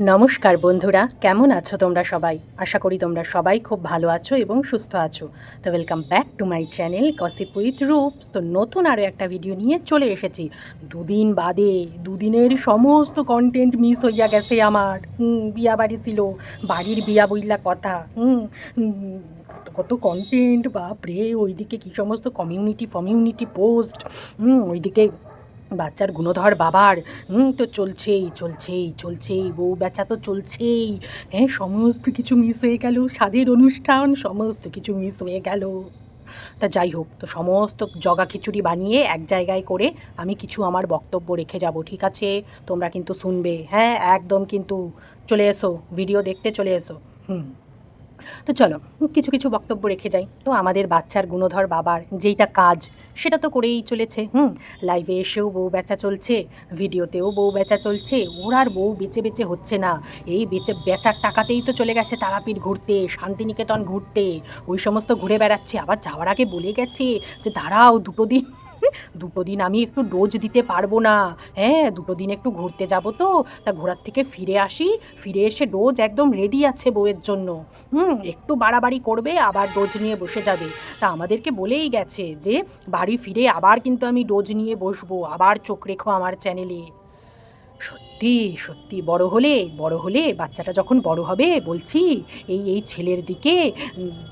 নমস্কার বন্ধুরা, কেমন আছো তোমরা সবাই? আশা করি তোমরা সবাই খুব ভালো আছো এবং সুস্থ আছো। তো welcome back to my channel gossip with Rups. তো নতুন আরও একটা ভিডিও নিয়ে চলে এসেছি। দুদিন বাদে দুদিনের সমস্ত কন্টেন্ট মিস হইয়া গেছে আমার। বিয়া বাড়ি ছিল, বাড়ির বিয়া বইলা কথা। কত কত কন্টেন্ট, বাপরে! ওইদিকে কী সমস্ত কমিউনিটি পোস্ট, ওইদিকে বাচ্চার গুণধর বাবার তো চলছেই, বউ বেচা তো চলছেই। হ্যাঁ, সমস্ত কিছু মিস হয়ে গেল, স্বাদের অনুষ্ঠান সমস্ত কিছু মিস হয়ে গেল। তা যাই হোক, তো সমস্ত জগা খিচুড়ি বানিয়ে এক জায়গায় করে আমি কিছু আমার বক্তব্য রেখে যাব, ঠিক আছে? তোমরা কিন্তু শুনবে, হ্যাঁ একদম, কিন্তু চলে এসো, ভিডিও দেখতে চলে এসো। তো চলো, কিছু কিছু বক্তব্য রেখে যাই। তো আমাদের বাচ্চার গুণধর বাবার যেইটা কাজ সেটা তো করেই চলেছে। লাইভে এসেও বউ বেচা চলছে, ভিডিওতেও বউ বেচা চলছে। ওর আর বউ বেচে বেচে হচ্ছে না, এই বেচার টাকাতেই তো চলে গেছে তারাপীঠ ঘুরতে, শান্তিনিকেতন ঘুরতে, ওই সমস্ত ঘুরে বেড়াচ্ছে। আবার যাওয়ার আগে বলে গেছে যে দাঁড়াও দুটো দিন আমি একটু ডোজ দিতে পারবো না। হ্যাঁ, দুটো দিন একটু ঘুরতে যাব, তো তা ঘোরার থেকে ফিরে আসি, ফিরে এসে ডোজ একদম রেডি আছে বউয়ের জন্য। একটু বাড়াবাড়ি করবে, আবার ডোজ নিয়ে বসে যাবে। তা আমাদেরকে বলেই গেছে যে বাড়ি ফিরে আবার কিন্তু আমি ডোজ নিয়ে বসবো, আবার চোখ রেখো আমার চ্যানেলে। সত্যি সত্যি বড় হলে বাচ্চাটা যখন বড় হবে, বলছি এই ছেলের দিকে,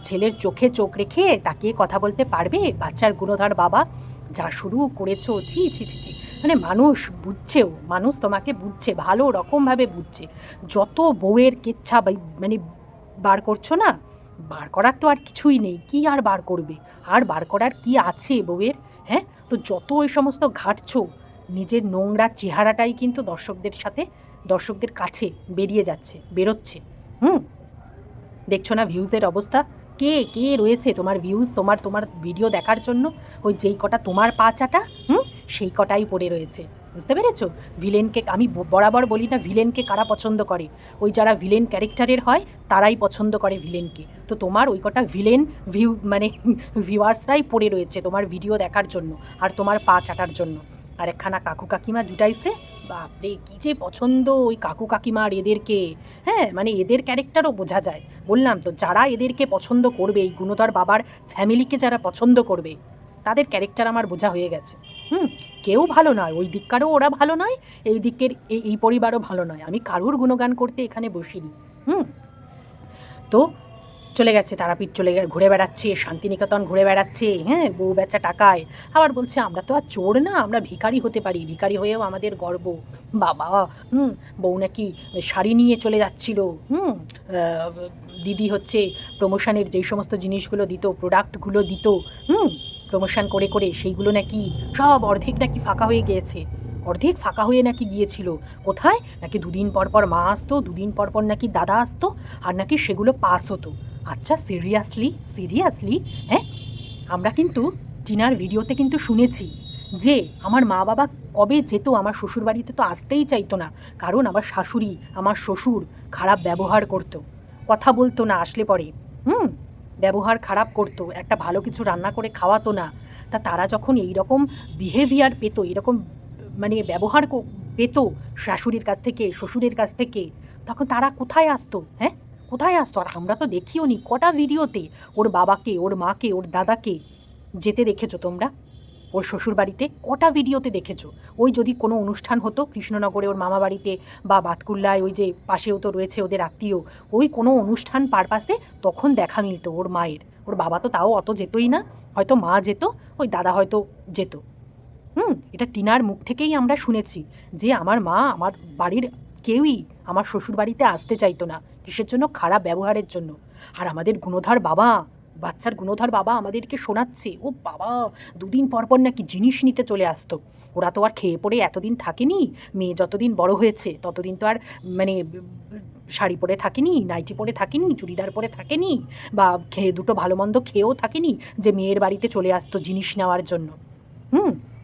ছেলের চোখে চোখ রেখে তাকিয়ে কথা বলতে পারবে বাচ্চার গুণধর বাবা। যা শুরু করেছো, ছি ছি ছি ছি। মানে মানুষ তোমাকে বুঝছে, ভালো রকমভাবে বুঝছে। যত বউয়ের কেচ্ছা মানে বার করছো না, বার করার তো আর কিছুই নেই, কি আর বার করবে? আর বার করার কি আছে বউয়ের? হ্যাঁ, তো যত ওই সমস্ত ঘাটছো, নিজের নোংরা চেহারাটাই কিন্তু দর্শকদের কাছে বেরোচ্ছে। হুম দেখছো না ভিউজের অবস্থা? কে কে রয়েছে তোমার ভিউজ, তোমার ভিডিও দেখার জন্য? ওই যেই কটা তোমার পা চাটা, সেই কটাই পড়ে রয়েছে। বুঝতে পেরেছো? ভিলেনকে আমি বরাবর বলি না, ভিলেনকে কারা পছন্দ করে? ওই যারা ভিলেন ক্যারেক্টারের হয় তারাই পছন্দ করে ভিলেনকে। তো তোমার ওই কটা ভিলেন মানে ভিউয়ার্সরাই পড়ে রয়েছে তোমার ভিডিও দেখার জন্য আর তোমার পা চাটার জন্য। আর একখানা কাকু কাকিমা জুটাইছে, বাপরে কী যে পছন্দ ওই কাকু কাকিমার এদেরকে। হ্যাঁ, মানে এদের ক্যারেক্টারও বোঝা যায়। বললাম তো, যারা এদেরকে পছন্দ করবে, এই গুণধর বাবার ফ্যামিলিকে যারা পছন্দ করবে, তাদের ক্যারেক্টার আমার বোঝা হয়ে গেছে। কেউ ভালো নয়, ওই দিককারও ওরা ভালো নয়, এই দিকের এই পরিবারও ভালো নয়। আমি কারুর গুণগান করতে এখানে বসিনি। তো চলে গেছে তারাপীঠ, ঘুরে বেড়াচ্ছে, শান্তিনিকেতন ঘুরে বেড়াচ্ছে, হ্যাঁ, বউ বেচা টাকায়। আবার বলছে আমরা তো আর চোর না, আমরা ভিখারি হতে পারি, ভিখারি হয়েও আমাদের গর্ব। বাবা! বউ নাকি শাড়ি নিয়ে চলে যাচ্ছিল। দিদি হচ্ছে প্রমোশনের যেই সমস্ত জিনিসগুলো দিত, প্রোডাক্টগুলো দিত, প্রমোশন করে করে সেইগুলো নাকি সব অর্ধেক নাকি ফাঁকা হয়ে গিয়েছে, অর্ধেক ফাঁকা হয়ে নাকি গিয়েছিল। কোথায়? নাকি দুদিন পর পর মা আসতো, দুদিন পর পর নাকি দাদা আসতো, আর নাকি সেগুলো পাস হতো। আচ্ছা, সিরিয়াসলি? হ্যাঁ, আমরা কিন্তু টিনার ভিডিওতে কিন্তু শুনেছি যে আমার মা বাবা কবে যেত, আমার শ্বশুরবাড়িতে তো আসতেই চাইতো না, কারণ আমার শাশুড়ি, আমার শ্বশুর খারাপ ব্যবহার করতো, কথা বলতো না আসলে পরে। ব্যবহার খারাপ করতো, একটা ভালো কিছু রান্না করে খাওয়াতো না। তা তারা যখন এই রকম বিহেভিয়ার পেতো, এরকম মানে ব্যবহার পেতো শাশুড়ির কাছ থেকে, শ্বশুরের কাছ থেকে, তখন তারা কোথায় আসতো? হ্যাঁ, কোথায় আসতো? আর আমরা তো দেখিও নি কটা ভিডিওতে ওর বাবাকে, ওর মাকে, ওর দাদাকে যেতে দেখেছো তোমরা ওর শ্বশুর বাড়িতে? কটা ভিডিওতে দেখেছো? ওই যদি কোনো অনুষ্ঠান হতো কৃষ্ণনগরে ওর মামা বাড়িতে বা বাতকুল্লায়, ওই যে পাশেও তো রয়েছে ওদের আত্মীয়, ওই কোনো অনুষ্ঠান পারপাসে তখন দেখা মিলতো ওর মায়ের। ওর বাবা তো তাও অত যেতই না, হয়তো মা যেত, ওই দাদা হয়তো যেত। এটা টিনার মুখ থেকেই আমরা শুনেছি যে আমার মা, আমার বাড়ির কেউই আমার শ্বশুর বাড়িতে আসতে চাইতো না। কিসের জন্য? খারাপ ব্যবহারের জন্য। আর আমাদের বাচ্চার গুণধর বাবা আমাদেরকে শোনাচ্ছে, ও বাবা, দুদিন পর পর নাকি জিনিস নিতে চলে আসতো। ওরা তো আর খেয়ে পড়ে এতদিন থাকেনি, মেয়ে যতদিন বড় হয়েছে ততদিন তো আর মানে শাড়ি পরে থাকেনি, নাইটি পরে থাকেনি, চুড়িদার পরে থাকেনি, বা খেয়ে দুটো ভালো মন্দ খেয়েও থাকেনি যে মেয়ের বাড়িতে চলে আসতো জিনিস নেওয়ার জন্য।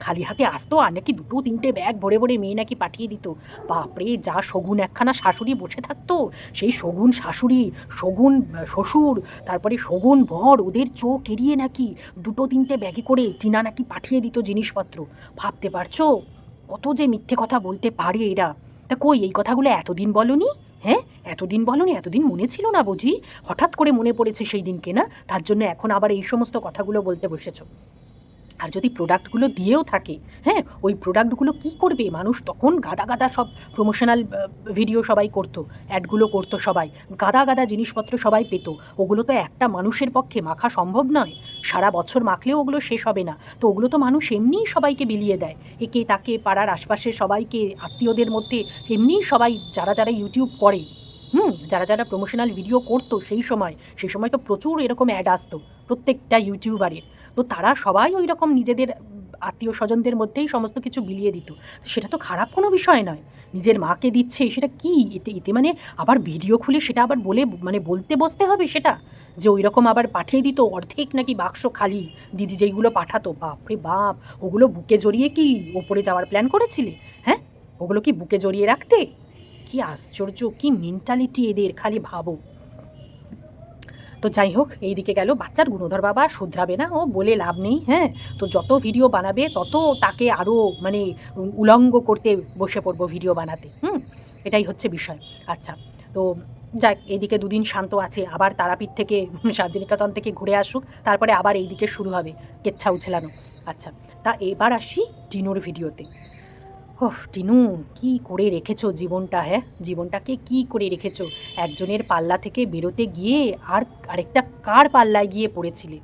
খালি হাতে আসতো, আর নাকি দুটো তিনটে ব্যাগ ভরে ভরে মেয়ে নাকি পাঠিয়ে দিত। বাপরে, যা শগুন একখানা শাশুড়ি বসে থাকতো, সেই শগুন শাশুড়ি, শগুন শ্বশুর, তারপরে শগুন বর, ওদের চোখ এড়িয়ে নাকি দুটো তিনটে ব্যাগে করে টিনা নাকি পাঠিয়ে দিত জিনিসপত্র। ভাবতে পারছো কত যে মিথ্যে কথা বলতে পারে এরা? তা কই এই কথাগুলো এতদিন বলনি? হ্যাঁ, এতদিন বলনি, এতদিন মনে ছিল না বুঝি? হঠাৎ করে মনে পড়েছে সেই দিনকে না, তার জন্য এখন আবার এই সমস্ত কথাগুলো বলতে বসেছো। আর যদি প্রোডাক্টগুলো দিয়েও থাকে, হ্যাঁ, ওই প্রোডাক্টগুলো কি করবে মানুষ? তখন গাদা গাদা সব প্রমোশনাল ভিডিও সবাই করতো, অ্যাডগুলো করতো সবাই, গাদা গাদা জিনিসপত্র সবাই পেত। ওগুলো তো একটা মানুষের পক্ষে মাখা সম্ভব নয়, সারা বছর মাখলেও ওগুলো শেষ হবে না। তো ওগুলো তো মানুষ এমনিই সবাইকে বিলিয়ে দেয়, একে তাকে, পাড়ার আশপাশের সবাইকে, আত্মীয়দের মধ্যে এমনিই সবাই যারা যারা ইউটিউব করে, যারা যারা প্রমোশনাল ভিডিও করতো সেই সময় তো প্রচুর এরকম অ্যাড আসতো প্রত্যেকটা ইউটিউবারের। তো তারা সবাই ওই রকম নিজেদের আত্মীয় স্বজনদের মধ্যেই সমস্ত কিছু বিলিয়ে দিত। সেটা তো খারাপ কোনো বিষয় নয়, নিজের মাকে দিচ্ছে, সেটা কি এতে এতে মানে আবার ভিডিও খুলে সেটা আবার বলতে বসতে হবে সেটা, যে ওই রকম আবার পাঠিয়ে দিত অর্ধেক নাকি বাক্স খালি, দিদি যেইগুলো পাঠাতো, বাপরে বাপ, ওগুলো বুকে জড়িয়ে কি ওপরে যাওয়ার প্ল্যান করেছিলে? হ্যাঁ, ওগুলো কি বুকে জড়িয়ে রাখতে? কি আশ্চর্য, কি মেন্টালিটি এদের, খালি ভাবো। তো যাই হোক, এই দিকে গেল বাচ্চার গুণধর বাবা শুধরাবে না, ও বলে লাভ নেই। হ্যাঁ, তো যত ভিডিও বানাবে তত তাকে আরও উলঙ্গ করতে বসে পড়বো ভিডিও বানাতে। এটাই হচ্ছে বিষয়। আচ্ছা, তো যাক, এইদিকে দুদিন শান্ত আছে, আবার তারাপীঠ থেকে শান্তিনিকেতন থেকে ঘুরে আসুক, তারপরে আবার এইদিকে শুরু হবে কেচ্ছা উছলানো। আচ্ছা, তা এবার আসি টিনুর ভিডিওতে। ওহ টিনু, কি করে রেখেছো জীবনটা? হ্যাঁ, জীবনটাকে কি করে রেখেছো? একজনের পাল্লা থেকে বেরোতে গিয়ে আরেকটা কার পাল্লায় গিয়ে পড়েছিলে?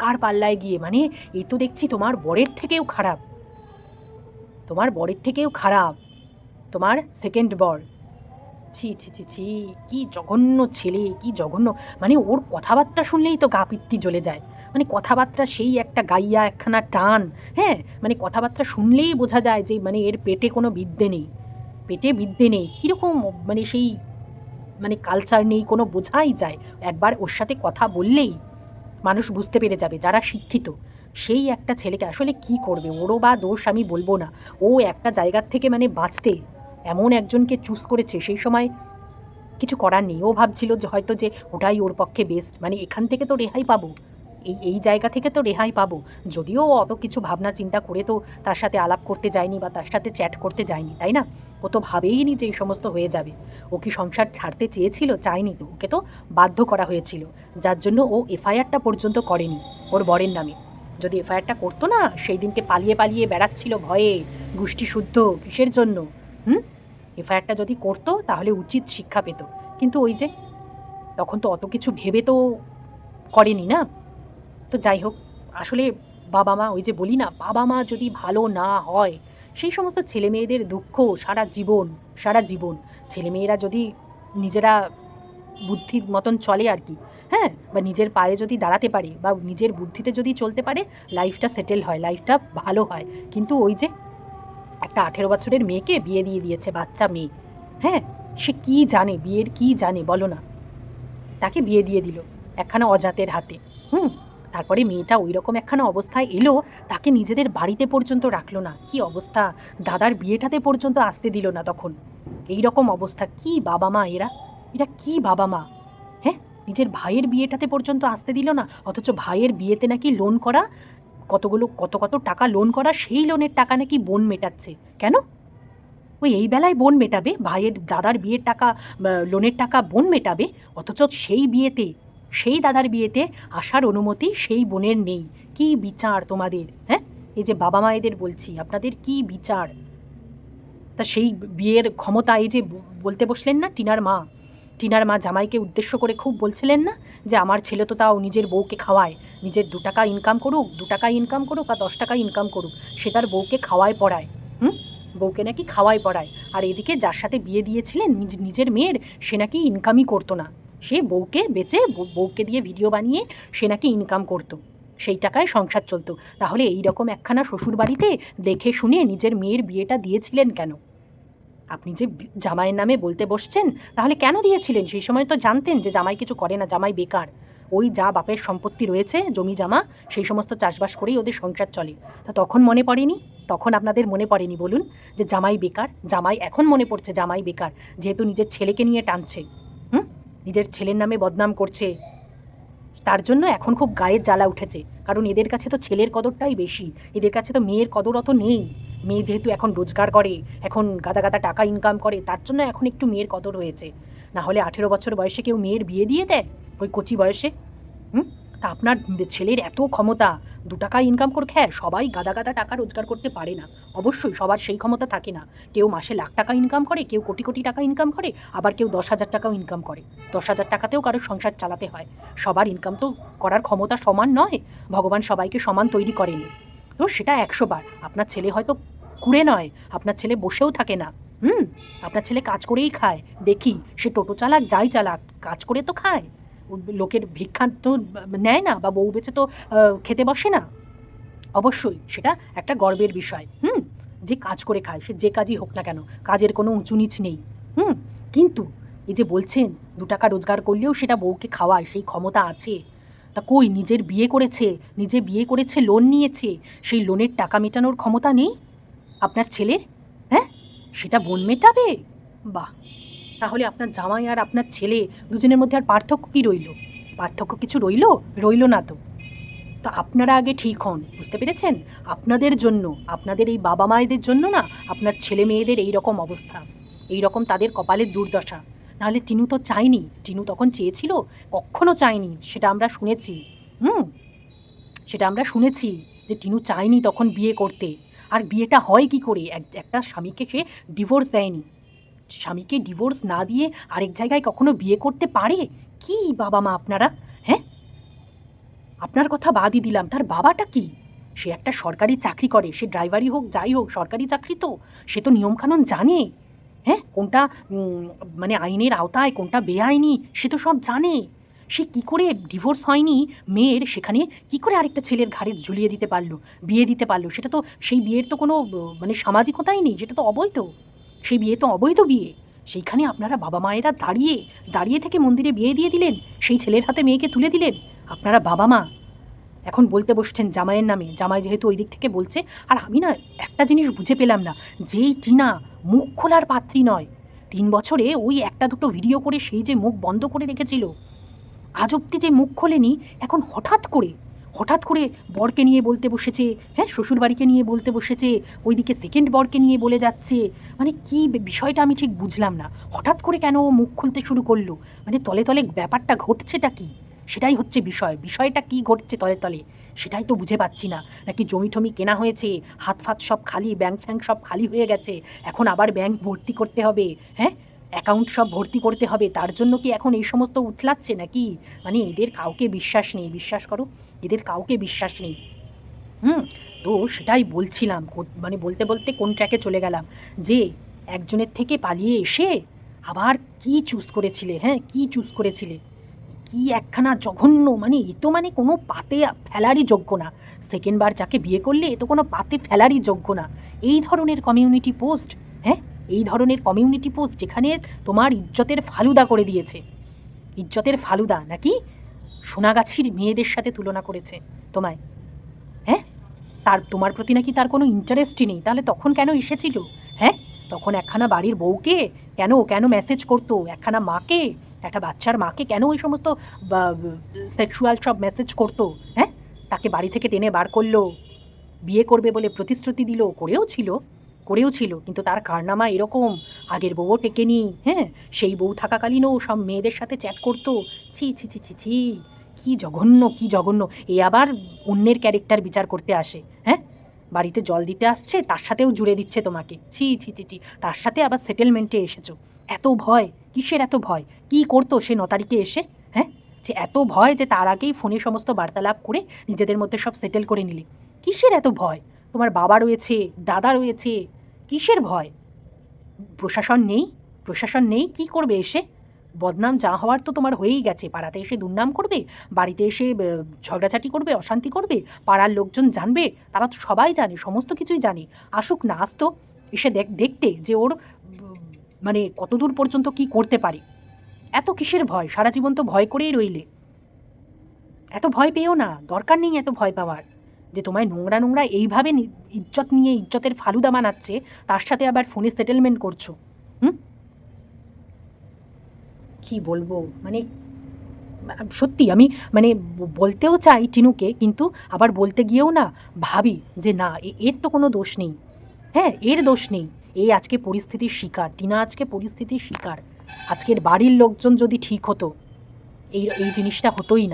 কার পাল্লায় গিয়ে? মানে এই তো দেখছি তোমার বরের থেকেও খারাপ, তোমার বরের থেকেও খারাপ, তোমার সেকেন্ড বর। ছি ছি ছি ছি, কি জঘন্য ছেলে, কি জঘন্য! মানে ওর কথাবার্তা শুনলেই তো গা পিত্তি জ্বলে যায়। মানে কথাবার্তা সেই একটা গাইয়া একখানা টান। হ্যাঁ, মানে কথাবার্তা শুনলেই বোঝা যায় যে এর পেটে কোনো বিদ্যে নেই, পেটে বিদ্যে নেই। কীরকম সেই কালচার নেই কোনো, বোঝাই যায়। একবার ওর সাথে কথা বললেই মানুষ বুঝতে পেরে যাবে যারা শিক্ষিত। সেই একটা ছেলেকে আসলে কি করবে? ওরও বা দোষ আমি বলবো না, ও একটা জায়গার থেকে বাঁচতে এমন একজনকে চুজ করেছে, সেই সময় কিছু করার নেই। ও ভাবছিল যে হয়তো যে ওটাই ওর পক্ষে বেস্ট, এখান থেকে তো রেহাই পাবো, এই জায়গা থেকে তো রেহাই পাবো। যদিও ও অত কিছু ভাবনা চিন্তা করে তো তার সাথে আলাপ করতে যায়নি বা তার সাথে চ্যাট করতে যায়নি, তাই না? ও তো ভাবেইনি যে এই সমস্ত হয়ে যাবে। ও কি সংসার ছাড়তে চেয়েছিল? চায়নি তো, ওকে তো বাধ্য করা হয়েছিল, যার জন্য ও এফআইআরটা পর্যন্ত করেনি ওর বরের নামে। যদি এফআইআরটা করতো না, সেই দিনকে পালিয়ে পালিয়ে বেড়াচ্ছিল ভয়ে, গোষ্ঠী শুদ্ধ কিসের জন্য? এফআইআরটা যদি করতো তাহলে উচিত শিক্ষা পেত, কিন্তু ওই যে তখন তো অত কিছু ভেবে তো করেনি না। তো যাই হোক, আসলে বাবা মা, ওই যে বলি না, বাবা মা যদি ভালো না হয়, সেই সমস্ত ছেলে মেয়েদের দুঃখ সারা জীবন, সারা জীবন। ছেলেমেয়েরা যদি নিজেরা বুদ্ধির মতন চলে আর কি, হ্যাঁ, বা নিজের পায়ে যদি দাঁড়াতে পারে বা নিজের বুদ্ধিতে যদি চলতে পারে, লাইফটা সেটেল হয়, লাইফটা ভালো হয়। কিন্তু ওই যে একটা 18 বছরের মেয়েকে বিয়ে দিয়ে দিয়েছে, বাচ্চা মেয়ে। হ্যাঁ, সে কি জানে, বিয়ের কি জানে বলো না? তাকে বিয়ে দিয়ে দিল একখানা অজাতের হাতে। তারপরে মেয়েটা ওই রকম একখানা অবস্থায় এলো, তাকে নিজেদের বাড়িতে পর্যন্ত রাখলো না। কি অবস্থা! দাদার বিয়েটাতে পর্যন্ত আসতে দিল না তখন। এই রকম অবস্থা। কি বাবা মা এরা, এরা কি বাবা মা! হ্যাঁ, নিজের ভাইয়ের বিয়েটাতে পর্যন্ত আসতে দিল না, অথচ ভাইয়ের বিয়েতে নাকি লোন করা, কত কত টাকা লোন করা, সেই লোনের টাকা নাকি বোন মেটাচ্ছে। কেন? ওই এই বেলায় বোন মেটাবে? ভাইয়ের দাদার বিয়ের টাকা, লোনের টাকা বোন মেটাবে, অথচ সেই বিয়েতে, সেই দাদার বিয়েতে আসার অনুমতি সেই বোনের নেই। কি বিচার তোমাদের? হ্যাঁ, এই যে বাবা মায়েদের বলছি, আপনাদের কি বিচার? তা সেই বিয়ের ক্ষমতা, এই যে বলতে বসলেন না টিনার মা জামাইকে উদ্দেশ্য করে খুব বলছিলেন না যে আমার ছেলে তো তাও নিজের বউকে খাওয়ায়, নিজের 2 টাকা ইনকাম করুক, 2 টাকা ইনকাম করুক বা 10 টাকা ইনকাম করুক, সে তার বউকে খাওয়ায় পড়ায়। বউকে নাকি খাওয়ায় পড়ায়। আর এদিকে যার সাথে বিয়ে দিয়েছিলেন নিজের মেয়ের, সে নাকি ইনকামই করতো না, সে বউকে বেচে, বউকে দিয়ে ভিডিও বানিয়ে সে নাকি ইনকাম করতো, সেই টাকায় সংসার চলতো। তাহলে এই রকম একখানা শ্বশুর বাড়িতে দেখে শুনে নিজের মেয়ের বিয়েটা দিয়েছিলেন কেন? আপনি যে জামাইয়ের নামে বলতে বসছেন, তাহলে কেন দিয়েছিলেন? সেই সময় তো জানতেন যে জামাই কিছু করে না, জামাই বেকার। ওই যা বাপের সম্পত্তি রয়েছে, জমি জামা, সেই সমস্ত চাষবাস করেই ওদের সংসার চলে। তা তখন মনে পড়েনি? তখন আপনাদের মনে পড়েনি বলুন যে জামাই বেকার? জামাই এখন মনে পড়ছে জামাই বেকার, যেহেতু নিজের ছেলেকে নিয়ে টানছে, নিজের ছেলের নামে বদনাম করছে, তার জন্য এখন খুব গায়ের জ্বালা উঠেছে। কারণ এদের কাছে তো ছেলের কদরটাই বেশি, এদের কাছে তো মেয়ের কদর অত নেই। মেয়ে যেহেতু এখন রোজগার করে, এখন গাদা গাদা টাকা ইনকাম করে, তার জন্য এখন একটু মেয়ের কদর হয়েছে। না হলে 18 বছর বয়সে কেউ মেয়ের বিয়ে দিয়ে দেয় ওই কচি বয়সে? হুম? তা আপনার ছেলের এত ক্ষমতা, 2 টাকা ইনকাম করে, হ্যাঁ সবাই গাদা গাদা টাকা রোজগার করতে পারে না, অবশ্যই সবার সেই ক্ষমতা থাকে না। কেউ মাসে লাখ টাকা ইনকাম করে, কেউ কোটি কোটি টাকা ইনকাম করে, আবার কেউ 10,000 টাকাও ইনকাম করে। 10,000 টাকাতেও কারোর সংসার চালাতে হয়। সবার ইনকাম তো করার ক্ষমতা সমান নয়, ভগবান সবাইকে সমান তৈরি করেনি। তো সেটা 100 বার। আপনার ছেলে হয়তো কুড়ে নয়, আপনার ছেলে বসেও থাকে না। হুম, আপনার ছেলে কাজ করেই খায়, দেখি সে টোটো চালাক যাই চালাক, কাজ করে তো খায়। লোকের ভিক্ষা তো নেয় না, বা বউ বেচে তো খেতে বসে না। অবশ্যই সেটা একটা গর্বের বিষয়। যে কাজ করে খায়, সে যে কাজই হোক না কেন, কাজের কোনো উঁচু নিচ নেই। কিন্তু এই যে বলছেন 2 টাকা রোজগার করলেও সেটা বউকে খাওয়ায়, সেই ক্ষমতা আছে। তা কই, নিজের বিয়ে করেছে, নিজে বিয়ে করেছে, লোন নিয়েছে, সেই লোনের টাকা মেটানোর ক্ষমতা নেই আপনার ছেলের? হ্যাঁ, সেটা বোন মেটাবে? বাহ! তাহলে আপনার জামাই আর আপনার ছেলে দুজনের মধ্যে আর পার্থক্য কী রইল? পার্থক্য কিছু রইল? রইল না তো। তো আপনারা আগে ঠিক হন, বুঝতে পেরেছেন? আপনাদের জন্য, আপনাদের এই বাবা মায়েদের জন্য না আপনার ছেলে মেয়েদের এই রকম অবস্থা, এই রকম তাদের কপালের দুর্দশা। নাহলে টিনু তো চায়নি, টিনু তখন চেয়েছিল? কখনো চায়নি, সেটা আমরা শুনেছি। হুম, সেটা আমরা শুনেছি যে টিনু চায়নি তখন বিয়ে করতে। আর বিয়েটা হয় কি করে? একটা স্বামীকে সে ডিভোর্স দেয়নি। স্বামীকে ডিভোর্স না দিয়ে আরেক জায়গায় কখনো বিয়ে করতে পারে? কি বাবা মা আপনারা! হ্যাঁ, আপনার কথা বাদই দিলাম, তার বাবাটা কি? সে একটা সরকারি চাকরি করে, সে ড্রাইভারই হোক যাই হোক, সরকারি চাকরি তো, সে তো নিয়মকানুন জানে। হ্যাঁ, কোনটা মানে আইনের আওতায়, কোনটা বেআইনি, সে তো সব জানে। সে কি করে ডিভোর্স হয়নি মেয়ের, সেখানে কি করে আরেকটা ছেলের ঘাড়ে ঝুলিয়ে দিতে পারলো, বিয়ে দিতে পারলো? সেটা তো, সেই বিয়ের তো কোনো মানে সামাজিকতাই নেই, সেটা তো অবৈধ। সেই বিয়ে তো অবৈধ বিয়ে। সেইখানে আপনারা বাবা মায়েরা দাঁড়িয়ে দাঁড়িয়ে থেকে মন্দিরে বিয়ে দিয়ে দিলেন, সেই ছেলের হাতে মেয়েকে তুলে দিলেন। আপনারা বাবা মা এখন বলতে বসছেন জামাইয়ের নামে, জামাই যেহেতু ওই দিক থেকে বলছে। আর আমি না একটা জিনিস বুঝে পেলাম না, যেই টিনা মুখ খোলার পাত্রী নয়, 3 বছরে ওই একটা দুটো ভিডিও করে সেই যে মুখ বন্ধ করে রেখেছিল, আজ অব্দি যে মুখ খোলেনি, এখন হঠাৎ করে বরকে নিয়ে বলতে বসেছে, হ্যাঁ শ্বশুরবাড়িকে নিয়ে বলতে বসেছে, ওইদিকে সেকেন্ড বরকে নিয়ে বলে যাচ্ছে। মানে কি বিষয়টা আমি ঠিক বুঝলাম না, হঠাৎ করে কেন ও মুখ খুলতে শুরু করলো? মানে তলে তলে ব্যাপারটা ঘটছেটা কি? সেটাই হচ্ছে বিষয়টা কি ঘটছে তলে তলে, সেটাই তো বুঝে পাচ্ছি না। নাকি জমি টমি কেনা হয়েছে, হাত ফাত সব খালি, ব্যাংক ফ্যাঙ্ক সব খালি হয়ে গেছে, এখন আবার ব্যাংক ভর্তি করতে হবে, হ্যাঁ অ্যাকাউন্ট সব ভর্তি করতে হবে, তার জন্য কি এখন এই সমস্ত উতলাচ্ছে নাকি? মানে এদের কাউকে বিশ্বাস নেই, বিশ্বাস করো, এদের কাউকে বিশ্বাস নেই। হুম, তো সেটাই বলছিলাম, মানে বলতে বলতে কোন ট্র্যাকে চলে গেলাম, যে একজনের থেকে পালিয়ে এসে আবার কি চুজ করেছিলে, হ্যাঁ কি চুজ করেছিলে, কি একখানা জঘন্য, মানে এ তো মানে কোনো পাতে ফেলারই যোগ্য না। সেকেন্ডবার যাকে বিয়ে করলে এ তো কোনো পাতে ফেলারই যোগ্য না। এই ধরনের কমিউনিটি পোস্ট, হ্যাঁ এই ধরনের কমিউনিটি পোস্ট যেখানে তোমার ইজ্জতের ফালুদা করে দিয়েছে, ইজ্জতের ফালুদা নাকি সোনাগাছির মেয়েদের সাথে তুলনা করেছে তোমায়। হ্যাঁ, তোমার প্রতি নাকি তার কোনো ইন্টারেস্টই নেই, তাহলে তখন কেন এসেছিল? হ্যাঁ, তখন একখানা বাড়ির বউকে কেন কেন মেসেজ করতো, একখানা মাকে, একটা বাচ্চার মাকে কেন ওই সমস্ত সেক্সুয়াল সব মেসেজ করতো? হ্যাঁ, তাকে বাড়ি থেকে টেনে বার করলো, বিয়ে করবে বলে প্রতিশ্রুতি দিল, করেও ছিল, কিন্তু তার কারনামা এরকম, আগের বউও টেকেনি। হ্যাঁ, সেই বউ থাকাকালীনও সব মেয়েদের সাথে চ্যাট করতো। ছি ছি ছি ছি ছি, কী জঘন্য, কী জঘন্য! এ আবার অন্যের ক্যারেক্টার বিচার করতে আসে? হ্যাঁ, বাড়িতে জল দিতে আসছে, তার সাথেও জুড়ে দিচ্ছে তোমাকে। ছি ছি ছি ছি, তার সাথে আবার সেটেলমেন্টে এসেছো। এত ভয় কিসের? এত ভয় কী করতো সে 9 তারিখে এসে? হ্যাঁ, যে এত ভয় যে তার আগেই ফোনে সমস্ত বার্তালাপ করে নিজেদের মধ্যে সব সেটেল করে নিলে। কিসের এত ভয়? তোমার বাবা রয়েছে, দাদা রয়েছে, কিসের ভয়? প্রশাসন নেই? প্রশাসন নেই, কী করবে এসে? বদনাম যা হওয়ার তো তোমার হয়েই গেছে, পাড়াতে এসে দুর্নাম করবে, বাড়িতে এসে ঝগড়াঝাটি করবে, অশান্তি করবে, পাড়ার লোকজন জানবে, তারা তো সবাই জানে, সমস্ত কিছুই জানে। আসুক না, আসতো এসে দেখতে যে ওর মানে কতদূর পর্যন্ত কি করতে পারে। এত কিসের ভয়? সারা জীবন তো ভয় করেই রইলে। এত ভয় পেও না, দরকার নেই এত ভয় পাওয়ার। যে তোমায় নোংরা নোংরা এইভাবে ইজ্জত নিয়ে ইজ্জতের ফালুদা বানাচ্ছে, তার সাথে আবার ফোনে সেটেলমেন্ট করছো। হুম, কি বলবো, মানে সত্যি আমি মানে বলতেও চাই টিনুকে, কিন্তু আবার বলতে গিয়েও না ভাবি যে না, এর তো কোনো দোষ নেই। হ্যাঁ, এর দোষ নেই। এই আজকে পরিস্থিতির শিকার, টিনা আজকে পরিস্থিতির শিকার। আজকের বাড়ির লোকজন যদি ঠিক হতো, এই এই জিনিসটা হতোই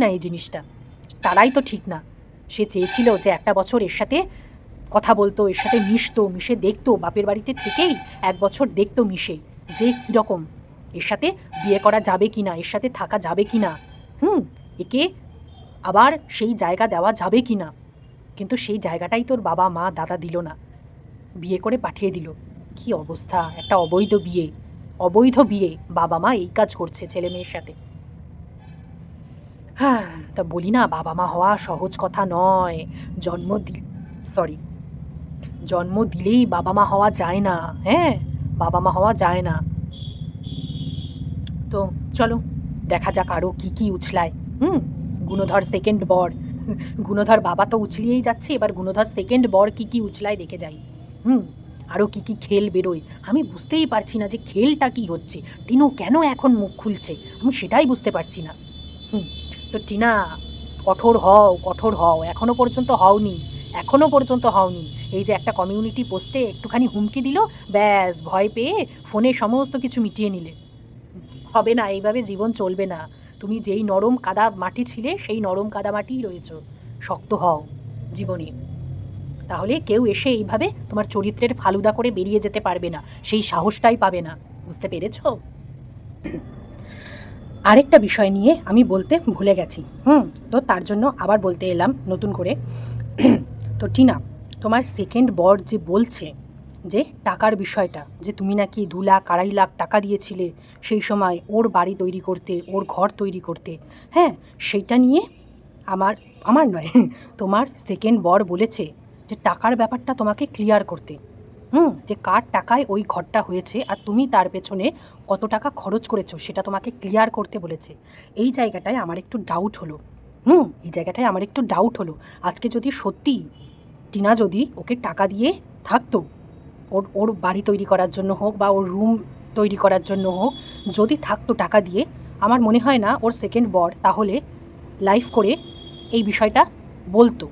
না এই জিনিসটা। তারাই তো ঠিক না। সে চেয়েছিল যে একটা বছর এর সাথে কথা বলতো, এর সাথে মিশতো, মিশে দেখতো, বাপের বাড়িতে থেকেই 1 বছর দেখতো মিশে যে কীরকম, এর সাথে বিয়ে করা যাবে কি না, এর সাথে থাকা যাবে কি না, একে আবার সেই জায়গা দেওয়া যাবে কি না। কিন্তু সেই জায়গাটাই তোর বাবা মা দাদা দিল না, বিয়ে করে পাঠিয়ে দিল। কি অবস্থা, একটা অবৈধ বিয়ে, বাবা মা এই কাজ করছে ছেলে মেয়ের সাথে। হ্যাঁ, তা বলি না, বাবা মা হওয়া সহজ কথা নয়। জন্ম দিলেই বাবা মা হওয়া যায় না। হ্যাঁ, বাবা মা হওয়া যায় না। তো চলো দেখা যাক আরও কী কী উছলায়। গুণধর সেকেন্ড বর, গুণধর বাবা তো উছলিয়েই যাচ্ছে, এবার গুণধর সেকেন্ড বর কী কী উছলায় দেখে যাই। আরও কী কী খেল বেরোয়, আমি বুঝতেই পারছি না যে খেলটা কি হচ্ছে। টিনু কেন এখন মুখ খুলছে, আমি সেটাই বুঝতে পারছি না। তো টিনা, কঠোর হও, এখনও পর্যন্ত হওনি। এই যে একটা কমিউনিটি পোস্টে একটুখানি হুমকি দিল, ব্যাস ভয় পেয়ে ফোনে সমস্ত কিছু মিটিয়ে নিলে। হবে না, এইভাবে জীবন চলবে না। তুমি যেই নরম কাদা মাটি ছিলে সেই নরম কাদা মাটিই রয়েছ। শক্ত হও জীবনে, তাহলে কেউ এসে এইভাবে তোমার চরিত্রের ফালুদা করে বেরিয়ে যেতে পারবে না, সেই সাহসটাই পাবে না। বুঝতে পেরেছ? আরেকটা বিষয় নিয়ে আমি বলতে ভুলে গেছি, তো তার জন্য আবার বলতে এলাম নতুন করে। তো টিনা, তোমার সেকেন্ড বর যে বলছে যে টাকার বিষয়টা, যে তুমি নাকি 2 লাখ 2.5 লাখ টাকা দিয়েছিলে সেই সময় ওর বাড়ি তৈরি করতে, ওর ঘর তৈরি করতে, হ্যাঁ, সেইটা নিয়ে আমার নয় তোমার সেকেন্ড বর বলেছে যে টাকার ব্যাপারটা তোমাকে ক্লিয়ার করতে। যে কার টাকায় ওই ঘরটা হয়েছে আর তুমি তার পেছনে কত টাকা খরচ করেছো সেটা তোমাকে ক্লিয়ার করতে বলেছে। এই জায়গাটায় আমার একটু ডাউট হলো। আজকে যদি সত্যি টিনা যদি ওকে টাকা দিয়ে থাকতো, ওর বাড়ি তৈরি করার জন্য হোক বা ওর রুম তৈরি করার জন্য হোক, যদি থাকতো টাকা দিয়ে, আমার মনে হয় না ওর সেকেন্ড বর তাহলে লাইভ করে এই বিষয়টা বলতো।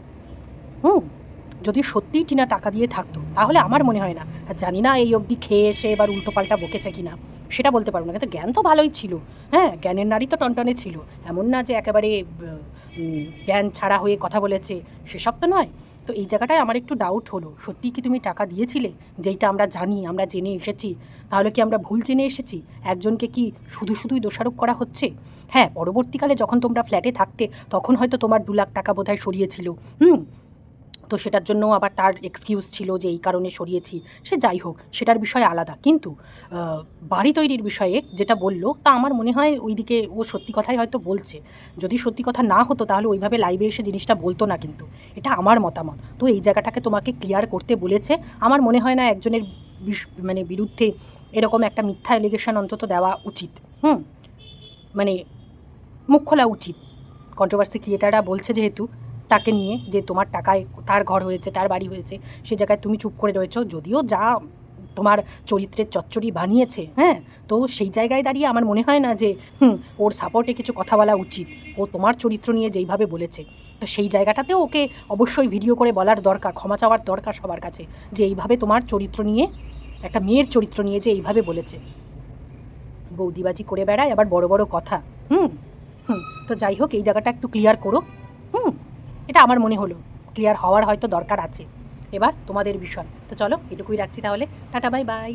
যদি সত্যিই টিনা টাকা দিয়ে থাকতো তাহলে আমার মনে হয় না, আর জানি না এই অবধি খেয়ে এসে এবার উল্টোপাল্টা বকেছে কিনা সেটা বলতে পারবো না, কিন্তু জ্ঞান তো ভালোই ছিল। হ্যাঁ, জ্ঞানের নারী তো টনটনে ছিল, এমন না যে একেবারে জ্ঞান ছাড়া হয়ে কথা বলেছে, সেসব তো নয়। তো এই জায়গাটায় আমার একটু ডাউট হলো, সত্যিই কি তুমি টাকা দিয়েছিলে? যেইটা আমরা জানি, আমরা জেনে এসেছি, তাহলে কি আমরা ভুল জেনে এসেছি? একজনকে কি শুধুই দোষারোপ করা হচ্ছে? হ্যাঁ, পরবর্তীকালে যখন তোমরা ফ্ল্যাটে থাকতে তখন হয়তো তোমার 2 লাখ টাকা বোধহয় সরিয়েছিল। তো সেটার জন্যও আবার তার এক্সকিউজ ছিল যে এই কারণে সরিয়েছি, সে যাই হোক, সেটার বিষয় আলাদা। কিন্তু বাড়ি তৈরির বিষয়ে যেটা বললো, তা আমার মনে হয় ওইদিকে ও সত্যি কথাই হয়তো বলছে। যদি সত্যি কথা না হতো তাহলে ওইভাবে লাইভে এসে জিনিসটা বলতো না, কিন্তু এটা আমার মতামত। তো এই জায়গাটাকে তোমাকে ক্লিয়ার করতে বলেছে। আমার মনে হয় না একজনের বিরুদ্ধে এরকম একটা মিথ্যা অ্যালিগেশন অন্তত দেওয়া উচিত। মানে মুখ খোলা উচিত। কন্ট্রোভার্সি ক্রিয়েটাররা বলছে যেহেতু তাকে নিয়ে, যে তোমার টাকায় তার ঘর হয়েছে, তার বাড়ি হয়েছে, সে জায়গায় তুমি চুপ করে রয়েছো, যদিও যা তোমার চরিত্রের চচ্চড়ি বানিয়েছে। হ্যাঁ, তো সেই জায়গায় দাঁড়িয়ে আমার মনে হয় না যে ওর সাপোর্টে কিছু কথা বলা উচিত। ও তোমার চরিত্র নিয়ে যেইভাবে বলেছে, তো সেই জায়গাটাতেও ওকে অবশ্যই ভিডিও করে বলার দরকার, ক্ষমা চাওয়ার দরকার সবার কাছে, যে এইভাবে তোমার চরিত্র নিয়ে, একটা মেয়ের চরিত্র নিয়ে যে এইভাবে বলেছে। বৌদিবাজি করে বেড়ায় আবার বড় বড় কথা। তো যাই হোক, এই জায়গাটা একটু ক্লিয়ার করো। এটা আমার মনে হলো ক্লিয়ার হওয়ার হয়তো দরকার আছে। এবার তোমাদের বিষয়। তো চলো, এটুকুই রাখছি তাহলে, টাটা বাই বাই।